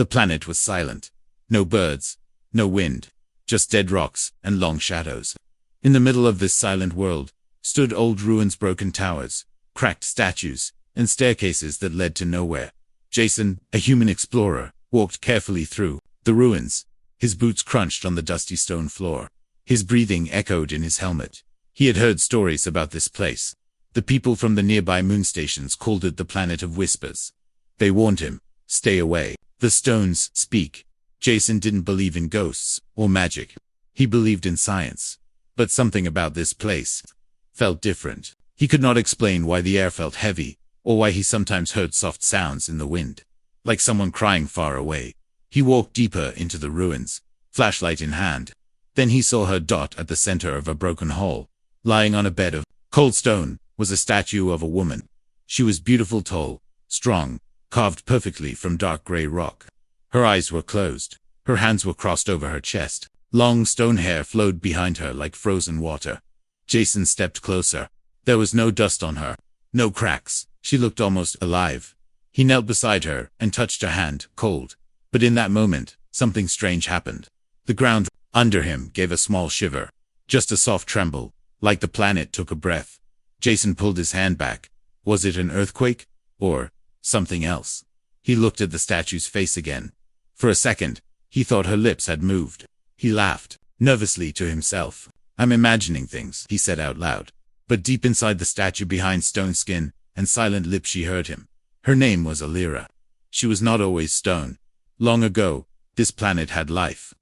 The planet was silent. No birds, no wind, just dead rocks and long shadows. In the middle of this silent world stood old ruins, broken towers, cracked statues, and staircases that led to nowhere. Jason, a human explorer, walked carefully through the ruins. His boots crunched on the dusty stone floor. His breathing echoed in his helmet. He had heard stories about this place. The people from the nearby moon stations called it the Planet of Whispers. They warned him, "Stay away. The stones speak." Jason didn't believe in ghosts or magic. He believed in science. But something about this place felt different. He could not explain why the air felt heavy, or why he sometimes heard soft sounds in the wind, like someone crying far away. He walked deeper into the ruins, flashlight in hand. Then he saw her dot at the center of a broken hall. Lying on a bed of cold stone was a statue of a woman. She was beautiful, tall, strong, carved perfectly from dark gray rock. Her eyes were closed. Her hands were crossed over her chest. Long stone hair flowed behind her like frozen water. Jason stepped closer. There was no dust on her, no cracks. She looked almost alive. He knelt beside her and touched her hand, cold. But in that moment, something strange happened. The ground under him gave a small shiver, just a soft tremble, like the planet took a breath. Jason pulled his hand back. Was it an earthquake? Or something else? He looked at the statue's face again. For a second, he thought her lips had moved. He laughed, nervously to himself. "I'm imagining things," he said out loud. But deep inside the statue, behind stone skin and silent lips, she heard him. Her name was Alira. She was not always stone. Long ago, this planet had life.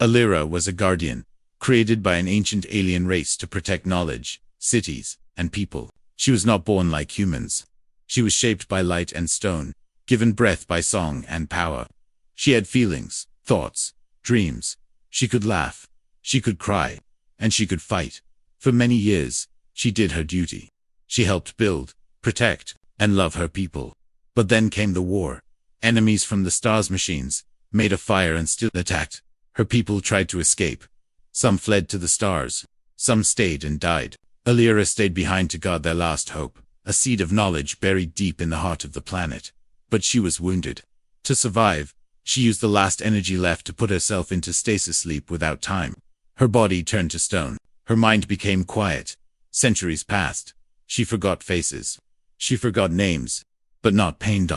Alira was a guardian, created by an ancient alien race to protect knowledge, cities, and people. She was not born like humans. She was shaped by light and stone, given breath by song and power. She had feelings, thoughts, dreams. She could laugh, she could cry, and she could fight. For many years, she did her duty. She helped build, protect, and love her people. But then came the war. Enemies from the stars machines made a fire and still attacked. Her people tried to escape. Some fled to the stars. Some stayed and died. Alira stayed behind to guard their last hope, a seed of knowledge buried deep in the heart of the planet. But she was wounded. To survive, she used the last energy left to put herself into stasis sleep without time. Her body turned to stone. Her mind became quiet. Centuries passed. She forgot faces. She forgot names. But not pain.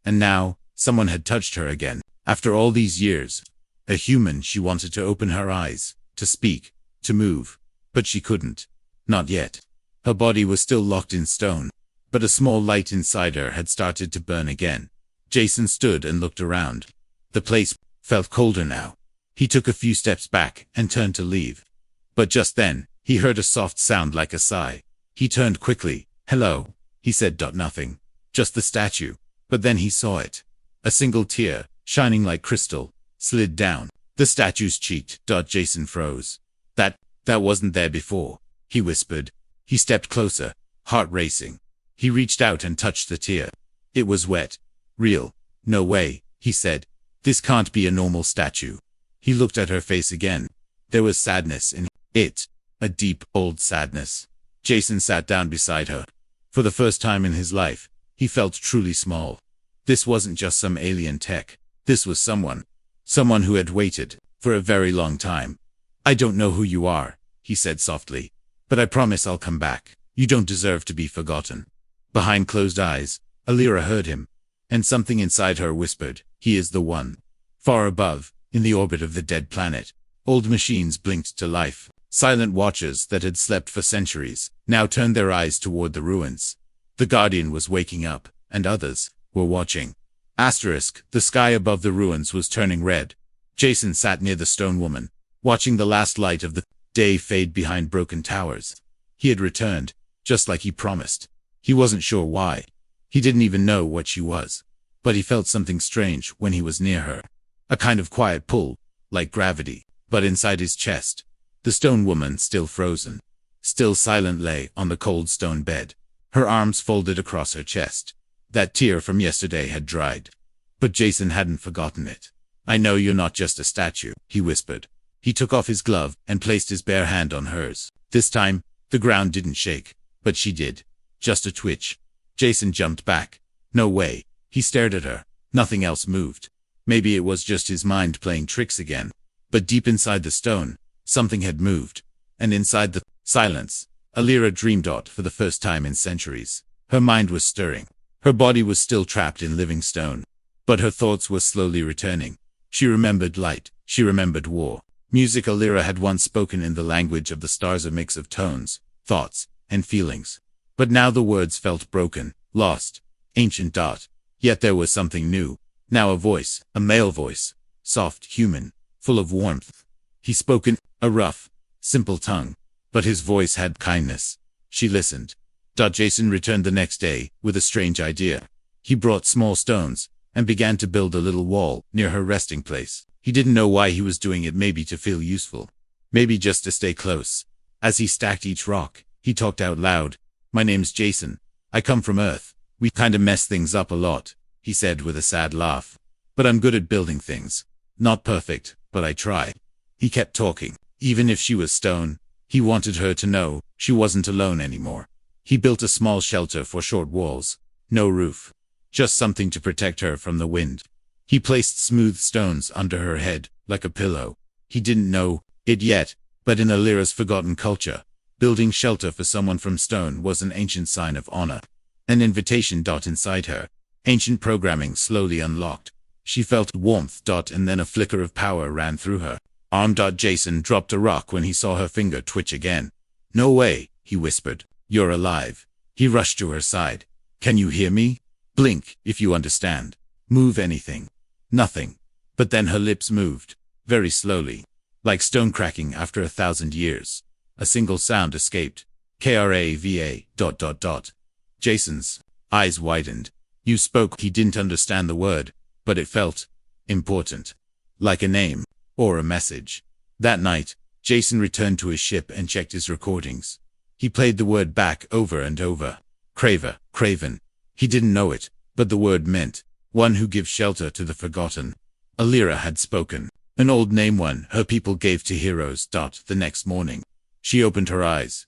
And now, someone had touched her again. After all these years, a human. She wanted to open her eyes, to speak, to move. But she couldn't. Not yet. Her body was still locked in stone. But a small light inside her had started to burn again. Jason stood and looked around. The place felt colder now. He took a few steps back and turned to leave. But just then, he heard a soft sound like a sigh. He turned quickly. "Hello," he said. Nothing. Just the statue. But then he saw it. A single tear, shining like crystal, slid down the statue's cheek. Jason froze. That wasn't there before, he whispered. He stepped closer, heart racing. He reached out and touched the tear. It was wet. Real. "No way," he said. "This can't be a normal statue." He looked at her face again. There was sadness in it. A deep, old sadness. Jason sat down beside her. For the first time in his life, he felt truly small. This wasn't just some alien tech. This was someone who had waited for a very long time. "I don't know who you are," he said softly, "but I promise I'll come back. You don't deserve to be forgotten." Behind closed eyes, Alira heard him, and something inside her whispered, "He is the one." Far above, in the orbit of the dead planet, old machines blinked to life. Silent watchers that had slept for centuries now turned their eyes toward the ruins. The Guardian was waking up, and others were watching. The sky above the ruins was turning red. Jason sat near the stone woman, watching the last light of the day fade behind broken towers. He had returned, just like he promised. He wasn't sure why. He didn't even know what she was. But he felt something strange when he was near her. A kind of quiet pull, like gravity. But inside his chest, the stone woman, still frozen, still silent, lay on the cold stone bed. Her arms folded across her chest. That tear from yesterday had dried. But Jason hadn't forgotten it. "I know you're not just a statue," he whispered. He took off his glove and placed his bare hand on hers. This time, the ground didn't shake, but she did. Just a twitch. Jason jumped back. "No way." He stared at her. Nothing else moved. Maybe it was just his mind playing tricks again. But deep inside the stone, something had moved. And inside the silence, Alira dreamed for the first time in centuries. Her mind was stirring. Her body was still trapped in living stone. But her thoughts were slowly returning. She remembered light. She remembered war. Music. Alira had once spoken in the language of the stars, a mix of tones, thoughts, and feelings. But now the words felt broken, lost, ancient. Yet there was something new. Now a voice, a male voice, soft, human, full of warmth. He spoke in a rough, simple tongue, but his voice had kindness. She listened. Jason returned the next day with a strange idea. He brought small stones and began to build a little wall near her resting place. He didn't know why he was doing it, maybe to feel useful, maybe just to stay close. As he stacked each rock, he talked out loud. "My name's Jason. I come from Earth. We kinda mess things up a lot," he said with a sad laugh. "But I'm good at building things. Not perfect, but I try." He kept talking. Even if she was stone, he wanted her to know she wasn't alone anymore. He built a small shelter for short walls. No roof. Just something to protect her from the wind. He placed smooth stones under her head, like a pillow. He didn't know it yet, but in Alira's forgotten culture, building shelter for someone from stone was an ancient sign of honor. An invitation. Inside her, ancient programming slowly unlocked. She felt warmth. And then a flicker of power ran through her arm. Jason dropped a rock when he saw her finger twitch again. "No way," he whispered. "You're alive." He rushed to her side. "Can you hear me? Blink, if you understand. Move anything." Nothing. But then her lips moved, very slowly, like stone cracking after 1,000 years. A single sound escaped. "Krava ... Jason's eyes widened. "You spoke." He didn't understand the word, but it felt important. Like a name, or a message. That night, Jason returned to his ship and checked his recordings. He played the word back over and over. Crava, craven. He didn't know it, but the word meant one who gives shelter to the forgotten. Alira had spoken. An old name one her people gave to heroes. The next morning, she opened her eyes.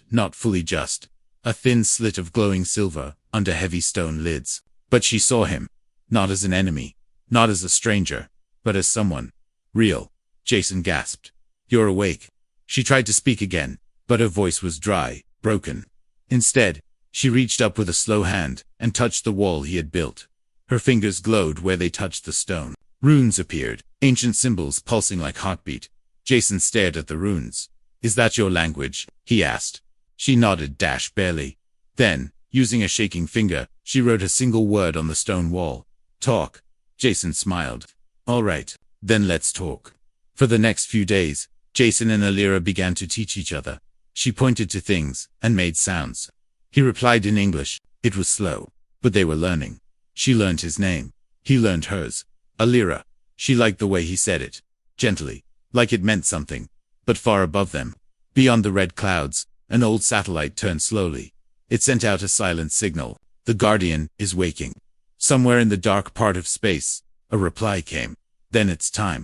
Not fully, just a thin slit of glowing silver under heavy stone lids. But she saw him. Not as an enemy. Not as a stranger. But as someone real. Jason gasped. "You're awake." She tried to speak again, but her voice was dry, broken. Instead, she reached up with a slow hand and touched the wall he had built. Her fingers glowed where they touched the stone. Runes appeared, ancient symbols pulsing like heartbeat. Jason stared at the runes. "Is that your language?" he asked. She nodded, barely. Then, using a shaking finger, she wrote a single word on the stone wall. "Talk." Jason smiled. "All right, then let's talk." For the next few days, Jason and Alira began to teach each other. She pointed to things and made sounds. He replied in English. It was slow, but they were learning. She learned his name. He learned hers. Alira. She liked the way he said it. Gently. Like it meant something. But far above them, beyond the red clouds, an old satellite turned slowly. It sent out a silent signal. "The Guardian is waking." Somewhere in the dark part of space, a reply came. "Then it's time."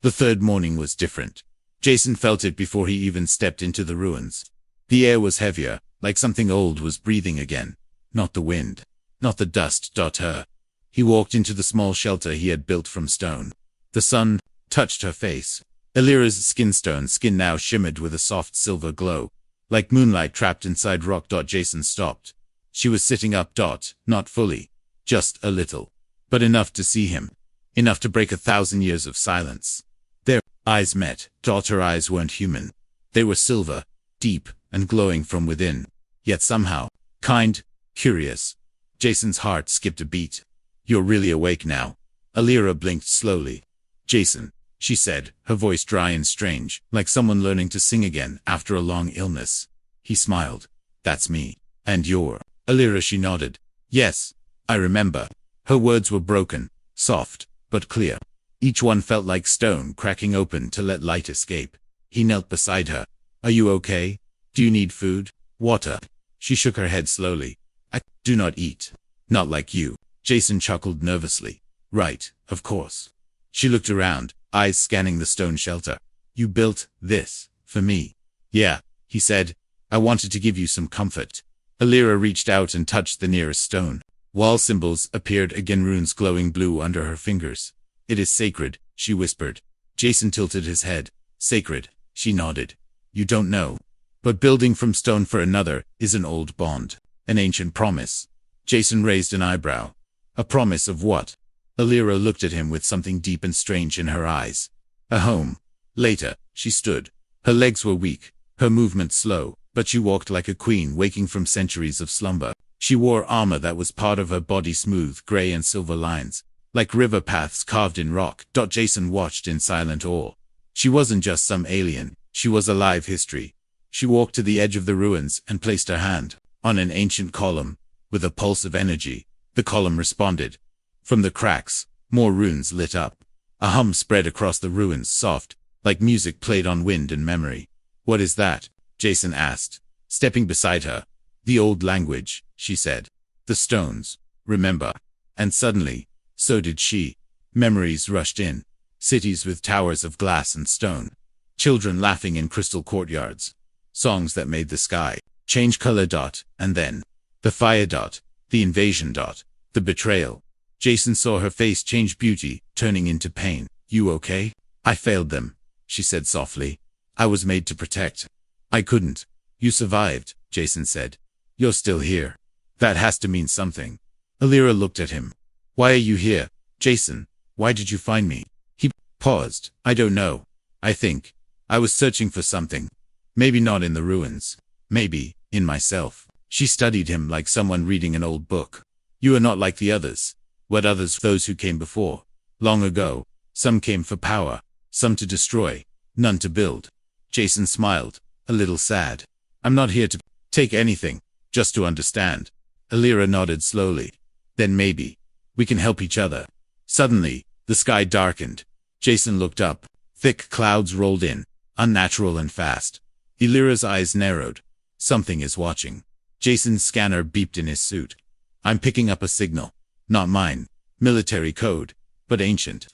The third morning was different. Jason felt it before he even stepped into the ruins. The air was heavier, like something old was breathing again. Not the wind. Not the dust. Her. He walked into the small shelter he had built from stone. The sun touched her face. Alira's skin now shimmered with a soft silver glow, like moonlight trapped inside rock. Jason stopped. She was sitting up. Not fully. Just a little. But enough to see him. Enough to break 1,000 years of silence. Their eyes met. Her eyes weren't human. They were silver, deep, and glowing from within. Yet somehow, kind, curious. Jason's heart skipped a beat. "You're really awake now." Alira blinked slowly. "Jason," she said, her voice dry and strange, like someone learning to sing again after a long illness. He smiled. "That's me. And you're Alira." She nodded. "Yes, I remember." Her words were broken, soft, but clear. Each one felt like stone cracking open to let light escape. He knelt beside her. "Are you okay? Do you need food? Water?" She shook her head slowly. "I do not eat. Not like you." Jason chuckled nervously. "Right, of course." She looked around, eyes scanning the stone shelter. "You built this for me?" "Yeah," he said. "I wanted to give you some comfort." Alira reached out and touched the nearest stone. Wall symbols appeared again, runes glowing blue under her fingers. It is sacred, she whispered. Jason tilted his head. Sacred, she nodded. You don't know. But building from stone for another is an old bond. An ancient promise. Jason raised an eyebrow. A promise of what? Alira looked at him with something deep and strange in her eyes. A home. Later, she stood. Her legs were weak, her movement slow, but she walked like a queen waking from centuries of slumber. She wore armor that was part of her body, smooth gray and silver lines, like river paths carved in rock. Jason watched in silent awe. She wasn't just some alien, she was alive history. She walked to the edge of the ruins and placed her hand on an ancient column. With a pulse of energy, the column responded. From the cracks, more runes lit up. A hum spread across the ruins, soft, like music played on wind and memory. What is that? Jason asked, stepping beside her. The old language, she said. The stones, remember. And suddenly, so did she. Memories rushed in. Cities with towers of glass and stone. Children laughing in crystal courtyards. Songs that made the sky change color. And then, the fire. The invasion. The betrayal. Jason saw her face change, beauty turning into pain. You okay? I failed them, she said softly. I was made to protect. I couldn't. You survived, Jason said. You're still here. That has to mean something. Alira looked at him. Why are you here, Jason? Why did you find me? He paused. I don't know. I think I was searching for something. Maybe not in the ruins. Maybe in myself. She studied him like someone reading an old book. You are not like the others. What others? Those who came before. Long ago. Some came for power. Some to destroy. None to build. Jason smiled. A little sad. I'm not here to take anything. Just to understand. Alira nodded slowly. Then maybe we can help each other. Suddenly, the sky darkened. Jason looked up. Thick clouds rolled in. Unnatural and fast. Alira's eyes narrowed. Something is watching. Jason's scanner beeped in his suit. I'm picking up a signal. Not mine. Military code. But ancient.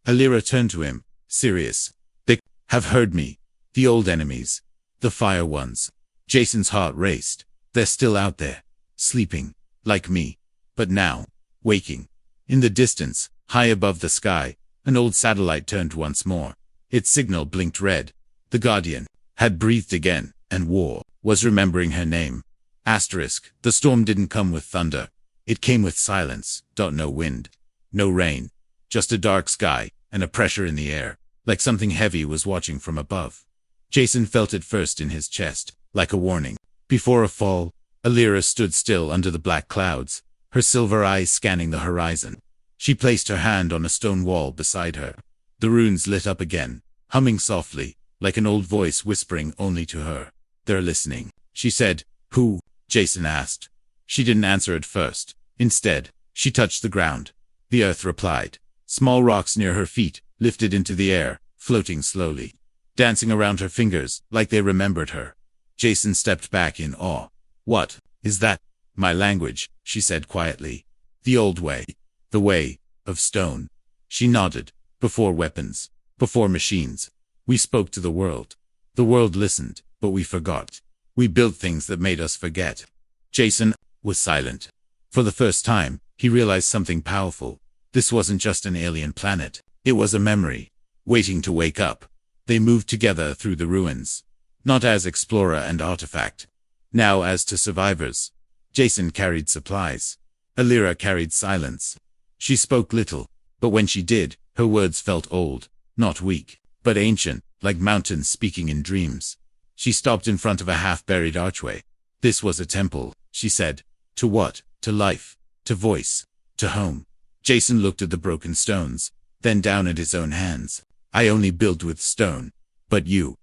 Alira turned to him. Serious. They have heard me. The old enemies. The fire ones. Jason's heart raced. They're still out there. Sleeping. Like me. But now. Waking. In the distance, high above the sky, an old satellite turned once more. Its signal blinked red. The Guardian had breathed again, and war was remembering her name. Asterisk. The storm didn't come with thunder. It came with silence. No wind. No rain. Just a dark sky, and a pressure in the air, like something heavy was watching from above. Jason felt it first in his chest, like a warning. Before a fall, Alira stood still under the black clouds, her silver eyes scanning the horizon. She placed her hand on a stone wall beside her. The runes lit up again, humming softly, like an old voice whispering only to her. They're listening, she said. Who? Jason asked. She didn't answer at first. Instead, she touched the ground. The earth replied. Small rocks near her feet lifted into the air, floating slowly, dancing around her fingers like they remembered her. Jason stepped back in awe. What is that? My language, she said quietly. The old way. The way of stone. She nodded. Before weapons. Before machines. We spoke to the world. The world listened, but we forgot. We built things that made us forget. Jason was silent. For the first time, he realized something powerful. This wasn't just an alien planet. It was a memory, waiting to wake up. They moved together through the ruins. Not as explorer and artifact. Now as to survivors. Jason carried supplies. Alira carried silence. She spoke little, but when she did, her words felt old, not weak, but ancient, like mountains speaking in dreams. She stopped in front of a half-buried archway. This was a temple, she said. To what? To life. To voice. To home. Jason looked at the broken stones, then down at his own hands. I only build with stone. But you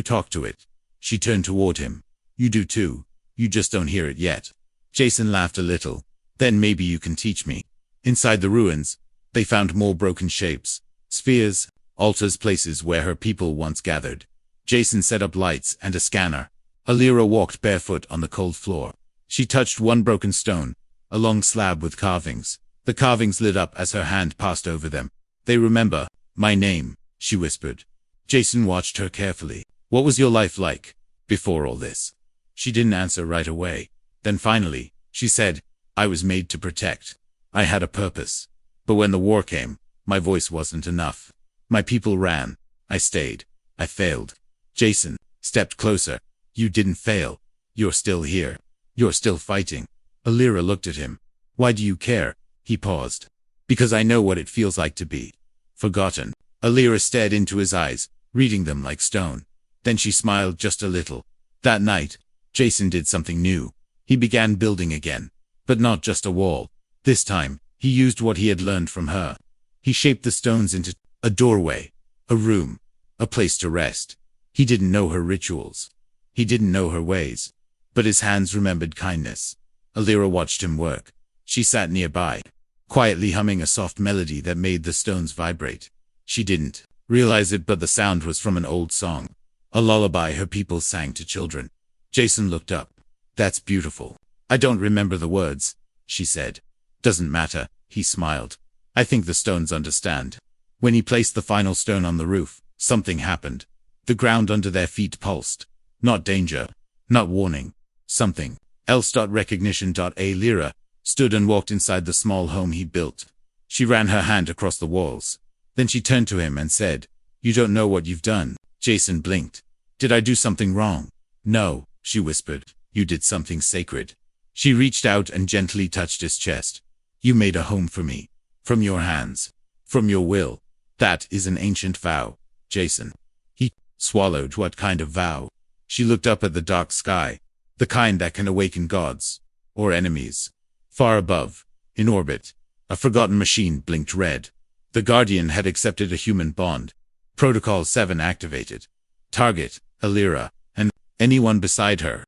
talk to it. She turned toward him. You do too. You just don't hear it yet. Jason laughed a little. Then maybe you can teach me. Inside the ruins, they found more broken shapes. Spheres, altars, places where her people once gathered. Jason set up lights and a scanner. Alira walked barefoot on the cold floor. She touched one broken stone, a long slab with carvings. The carvings lit up as her hand passed over them. They remember my name, she whispered. Jason watched her carefully. What was your life like before all this? She didn't answer right away. Then finally, she said, I was made to protect. I had a purpose. But when the war came, My voice wasn't enough. My people ran. I stayed. I failed. Jason stepped closer. You didn't fail. You're still here. You're still fighting. Alira looked at him. Why do you care? He paused. Because I know what it feels like to be forgotten. Alira stared into his eyes, reading them like stone. Then she smiled just a little. That night, Jason did something new. He began building again. But not just a wall. This time, he used what he had learned from her. He shaped the stones into a doorway, a room, a place to rest. He didn't know her rituals. He didn't know her ways. But his hands remembered kindness. Alira watched him work. She sat nearby, quietly humming a soft melody that made the stones vibrate. She didn't realize it, but the sound was from an old song, a lullaby her people sang to children. Jason looked up. That's beautiful. I don't remember the words, she said. Doesn't matter, he smiled. I think the stones understand. When he placed the final stone on the roof, something happened. The ground under their feet pulsed. Not danger, not warning, something else. Recognition. Alira stood and walked inside the small home he built. She ran her hand across the walls. Then she turned to him and said, "You don't know what you've done." Jason blinked. "Did I do something wrong?" "No," she whispered. "You did something sacred." She reached out and gently touched his chest. "You made a home for me. From your hands. From your will. That is an ancient vow, Jason." He swallowed. "What kind of vow?" She looked up at the dark sky. The kind that can awaken gods. Or enemies. Far above, in orbit, a forgotten machine blinked red. The Guardian had accepted a human bond. Protocol 7 activated. Target, Alira, and anyone beside her.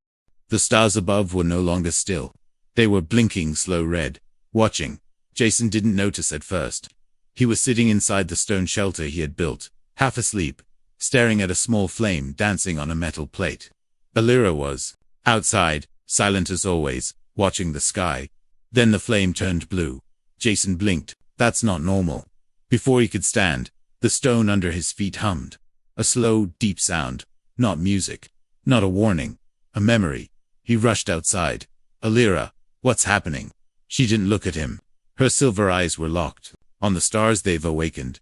The stars above were no longer still. They were blinking slow red, watching. Jason didn't notice at first. He was sitting inside the stone shelter he had built, half asleep, staring at a small flame dancing on a metal plate. Alira was outside, silent as always, watching the sky. Then the flame turned blue. Jason blinked. That's not normal. Before he could stand, the stone under his feet hummed. A slow, deep sound. Not music. Not a warning. A memory. He rushed outside. "Alira, what's happening?" She didn't look at him. Her silver eyes were locked on the stars they've awakened.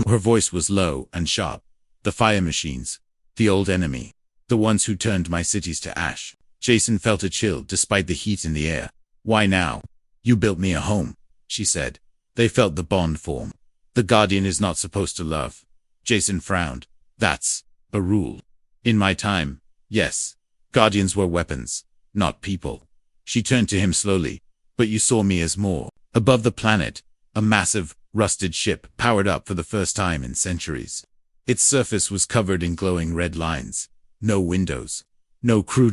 Her voice was low and sharp. "The fire machines. The old enemy. The ones who turned my cities to ash." Jason felt a chill despite the heat in the air. "Why now?" "You built me a home," she said. They felt the bond form. "The Guardian is not supposed to love." Jason frowned. "That's a rule." "In my time, yes. Guardians were weapons, not people." She turned to him slowly. "But you saw me as more." Above the planet, a massive, rusted ship powered up for the first time in centuries. Its surface was covered in glowing red lines. No windows. No crew.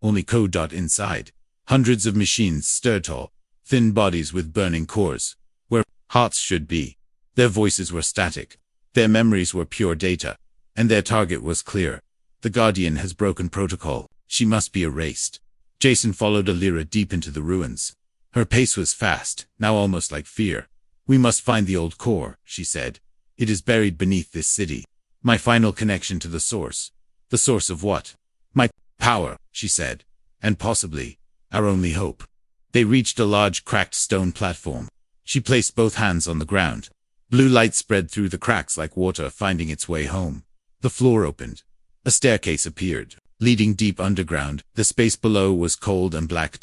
Only code. Inside. Hundreds of machines stirred tall, thin bodies with burning cores, where hearts should be. Their voices were static. Their memories were pure data. And their target was clear. The Guardian has broken protocol. She must be erased. Jason followed Alira deep into the ruins. Her pace was fast, now almost like fear. "We must find the old core," she said. "It is buried beneath this city. My final connection to the source." "The source of what?" "My power," she said. "And possibly, our only hope." They reached a large cracked stone platform. She placed both hands on the ground. Blue light spread through the cracks like water finding its way home. The floor opened. A staircase appeared, leading deep underground. The space below was cold and black.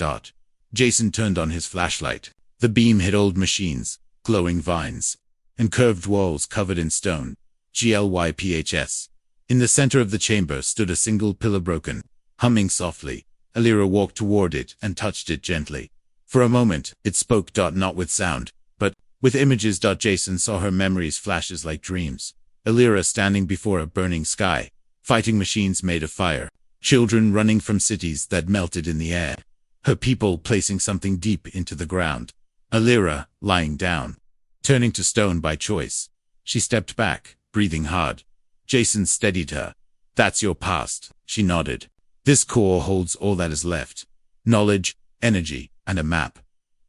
Jason turned on his flashlight. The beam hit old machines, glowing vines, and curved walls covered in stone. GLYPHS. In the center of the chamber stood a single pillar broken, humming softly. Alira walked toward it and touched it gently. For a moment, it spoke. Not with sound, but with images. Jason saw her memories flashes like dreams. Alira standing before a burning sky, fighting machines made of fire, children running from cities that melted in the air, her people placing something deep into the ground. Alira, lying down, turning to stone by choice. She stepped back, breathing hard. Jason steadied her. "That's your past," she nodded. "This core holds all that is left. Knowledge, energy, and a map."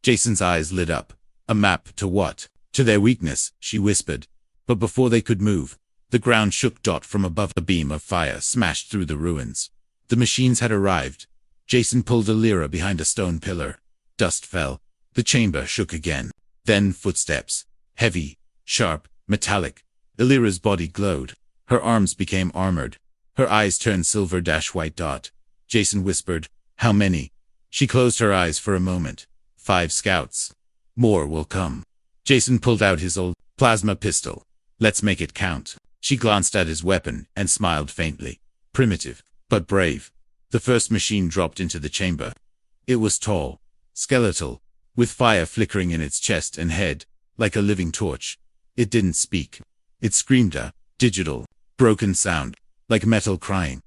Jason's eyes lit up. "A map to what?" "To their weakness," she whispered. But before they could move, the ground shook. From above, a beam of fire smashed through the ruins. The machines had arrived. Jason pulled Alira behind a stone pillar. Dust fell. The chamber shook again. Then footsteps. Heavy, sharp, metallic. Alira's body glowed. Her arms became armored. Her eyes turned silver-white dot. Jason whispered, "How many?" She closed her eyes for a moment. 5 scouts. More will come. Jason pulled out his old plasma pistol. "Let's make it count." She glanced at his weapon and smiled faintly. Primitive, but brave. The first machine dropped into the chamber. It was tall, skeletal, with fire flickering in its chest and head, like a living torch. It didn't speak. It screamed a digital, broken sound, like metal crying.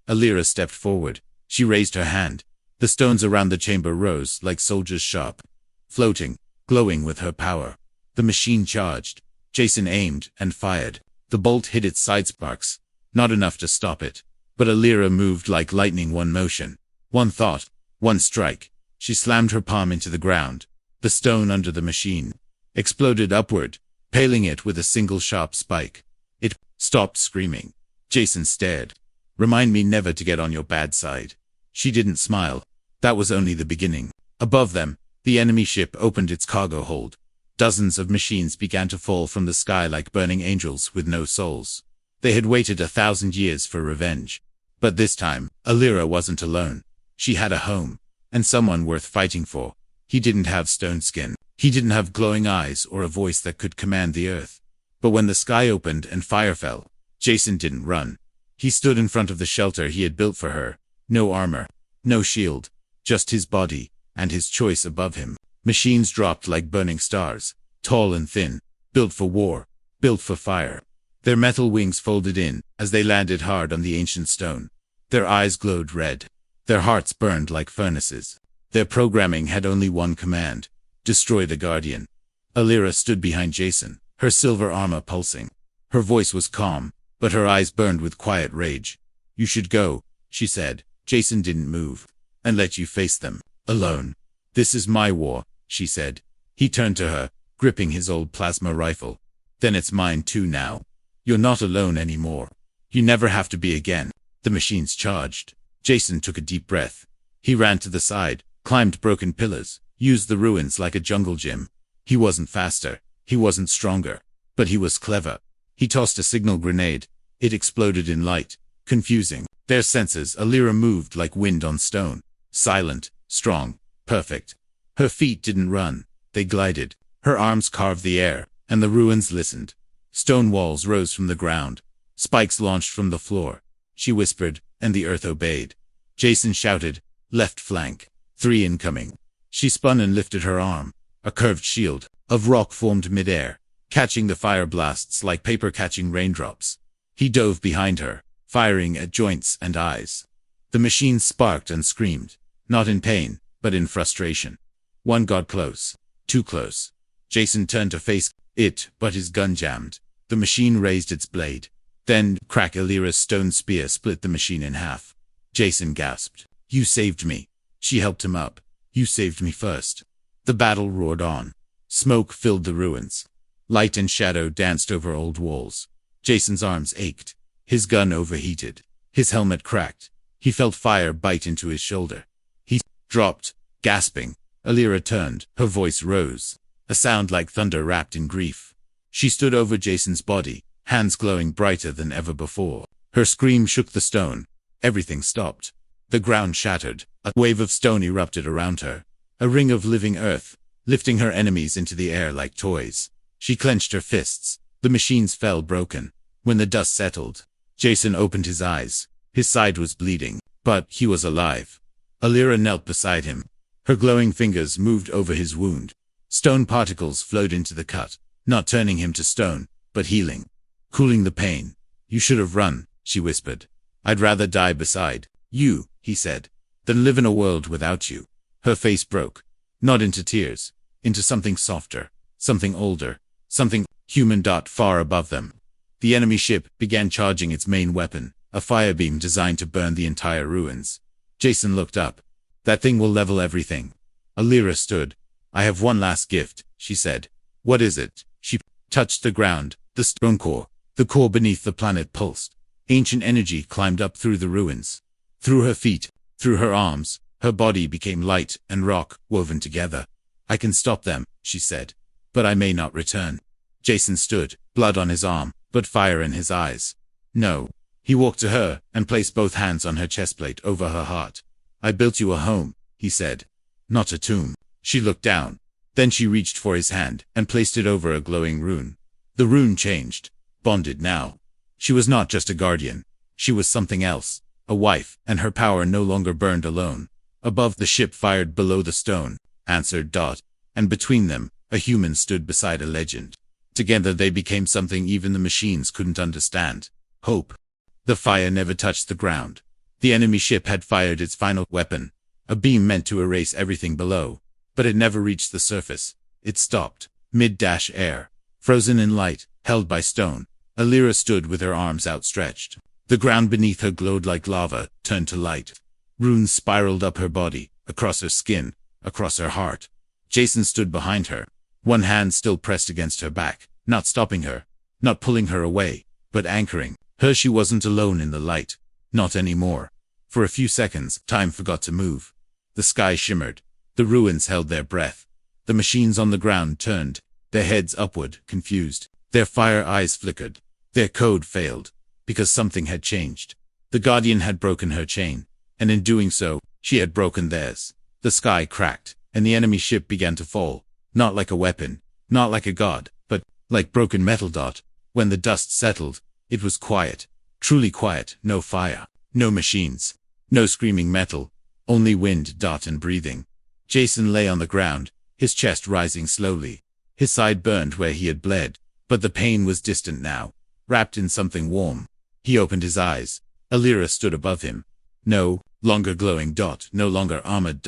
Alira stepped forward. She raised her hand. The stones around the chamber rose like soldiers sharp, floating, glowing with her power. The machine charged. Jason aimed and fired. The bolt hit its side sparks. Not enough to stop it. But Alira moved like lightning, one motion. One thought. One strike. She slammed her palm into the ground. The stone under the machine exploded upward, paling it with a single sharp spike. It stopped screaming. Jason stared. "Remind me never to get on your bad side." She didn't smile. That was only the beginning. Above them, the enemy ship opened its cargo hold. Dozens of machines began to fall from the sky like burning angels with no souls. They had waited 1,000 years for revenge. But this time, Alira wasn't alone. She had a home, and someone worth fighting for. He didn't have stone skin. He didn't have glowing eyes or a voice that could command the earth. But when the sky opened and fire fell, Jason didn't run. He stood in front of the shelter he had built for her. No armor, no shield, just his body, and his choice above him. Machines dropped like burning stars, tall and thin, built for war, built for fire. Their metal wings folded in as they landed hard on the ancient stone. Their eyes glowed red. Their hearts burned like furnaces. Their programming had only one command: destroy the Guardian. Alira stood behind Jason, her silver armor pulsing. Her voice was calm, but her eyes burned with quiet rage. "You should go," she said. Jason didn't move. "And let you face them, alone." "This is my war," she said. He turned to her, gripping his old plasma rifle. "Then it's mine too now. You're not alone anymore. You never have to be again." The machines charged. Jason took a deep breath. He ran to the side, climbed broken pillars, used the ruins like a jungle gym. He wasn't faster. He wasn't stronger. But he was clever. He tossed a signal grenade. It exploded in light, confusing their senses. Alira moved like wind on stone. Silent, strong, perfect. Her feet didn't run. They glided. Her arms carved the air, and the ruins listened. Stone walls rose from the ground. Spikes launched from the floor. She whispered, and the earth obeyed. Jason shouted, "Left flank. 3 incoming." She spun and lifted her arm. A curved shield of rock formed midair, catching the fire blasts like paper catching raindrops. He dove behind her, firing at joints and eyes. The machine sparked and screamed, not in pain, but in frustration. One got close. Too close. Jason turned to face it, but his gun jammed. The machine raised its blade. Then, crack! Alira's stone spear split the machine in half. Jason gasped. "You saved me." She helped him up. "You saved me first." The battle roared on. Smoke filled the ruins. Light and shadow danced over old walls. Jason's arms ached. His gun overheated. His helmet cracked. He felt fire bite into his shoulder. He dropped, gasping. Alira turned. Her voice rose, a sound like thunder wrapped in grief. She stood over Jason's body, hands glowing brighter than ever before. Her scream shook the stone. Everything stopped. The ground shattered. A wave of stone erupted around her. A ring of living earth, lifting her enemies into the air like toys. She clenched her fists. The machines fell broken. When the dust settled, Jason opened his eyes. His side was bleeding, but he was alive. Alira knelt beside him. Her glowing fingers moved over his wound. Stone particles flowed into the cut, not turning him to stone, but healing, cooling the pain. "You should have run," she whispered. "I'd rather die beside you," he said, "than live in a world without you." Her face broke, not into tears, into something softer, something older, something human. Far above them, the enemy ship began charging its main weapon, a fire beam designed to burn the entire ruins. Jason looked up. "That thing will level everything." Alira stood. "I have one last gift," she said. "What is it?" She touched the ground. The stone core. The core beneath the planet pulsed. Ancient energy climbed up through the ruins. Through her feet, through her arms, her body became light and rock, woven together. "I can stop them," she said. "But I may not return." Jason stood. blood on his arm, but fire in his eyes. No. He walked to her and placed both hands on her chestplate over her heart. I built you a home, he said. Not a tomb. She looked down. Then she reached for his hand and placed it over a glowing rune. The rune changed. Bonded now. She was not just a guardian. She was something else. A wife, and her power no longer burned alone. Above the ship fired below the stone, answered Dot, and between them, a human stood beside a legend. Together they became something even the machines couldn't understand. Hope. The fire never touched the ground. The enemy ship had fired its final weapon, a beam meant to erase everything below, but it never reached the surface. It stopped, mid-air, frozen in light, held by stone. Alira stood with her arms outstretched. The ground beneath her glowed like lava, turned to light. Runes spiraled up her body, across her skin, across her heart. Jason stood behind her, one hand still pressed against her back, not stopping her, not pulling her away, but anchoring her. She wasn't alone in the light. Not anymore. For a few seconds, time forgot to move. The sky shimmered. The ruins held their breath. The machines on the ground turned, their heads upward, confused. Their fire eyes flickered. Their code failed, because something had changed. The Guardian had broken her chain, and in doing so, she had broken theirs. The sky cracked, and the enemy ship began to fall, not like a weapon, not like a god, but like broken metal. When the dust settled, it was quiet, truly quiet. No fire, no machines, no screaming metal, only wind, and breathing. Jason lay on the ground, his chest rising slowly. His side burned where he had bled, but the pain was distant now, wrapped in something warm. He opened his eyes. Alira stood above him. No longer glowing. No longer armored.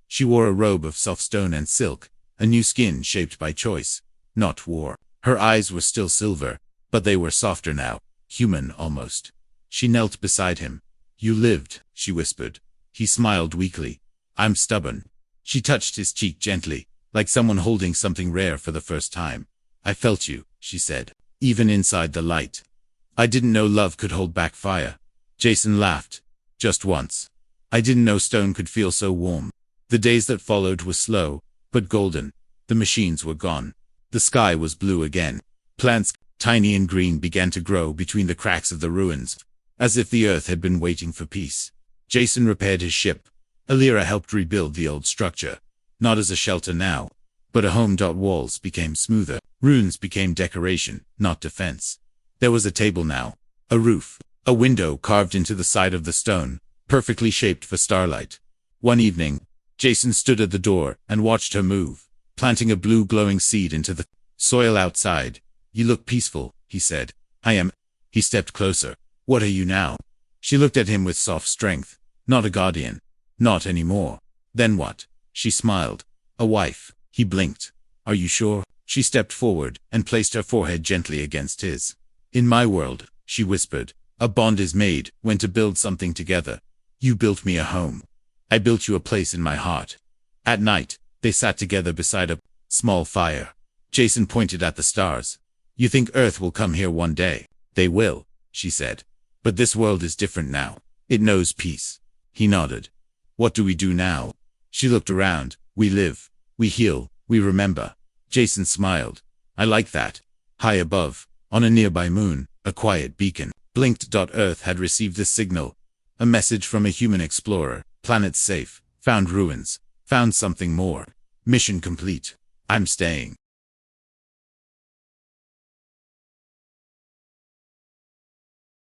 She wore a robe of soft stone and silk, a new skin shaped by choice, not war. Her eyes were still silver, but they were softer now, human almost. She knelt beside him. You lived, she whispered. He smiled weakly. I'm stubborn. She touched his cheek gently, like someone holding something rare for the first time. I felt you, she said, even inside the light. I didn't know love could hold back fire. Jason laughed. Just once. I didn't know stone could feel so warm. The days that followed were slow, but golden. The machines were gone. The sky was blue again. Plants, tiny and green, began to grow between the cracks of the ruins, as if the earth had been waiting for peace. Jason repaired his ship. Alira helped rebuild the old structure, not as a shelter now, but a home. Walls became smoother. Runes became decoration, not defense. There was a table now, a roof, a window carved into the side of the stone, perfectly shaped for starlight. One evening, Jason stood at the door and watched her move, planting a blue glowing seed into the soil outside. You look peaceful, he said. I am. He stepped closer. What are you now? She looked at him with soft strength. Not a guardian. Not anymore. Then what? She smiled. A wife. He blinked. Are you sure? She stepped forward and placed her forehead gently against his. In my world, she whispered, a bond is made when to build something together. You built me a home. I built you a place in my heart. At night, they sat together beside a small fire. Jason pointed at the stars. You think Earth will come here one day? They will, she said. But this world is different now. It knows peace. He nodded. What do we do now? She looked around. We live. We heal. We remember. Jason smiled. I like that. High above, on a nearby moon, a quiet beacon blinked. Earth had received this signal. A message from a human explorer. Planet safe. Found ruins. Found something more. Mission complete. I'm staying.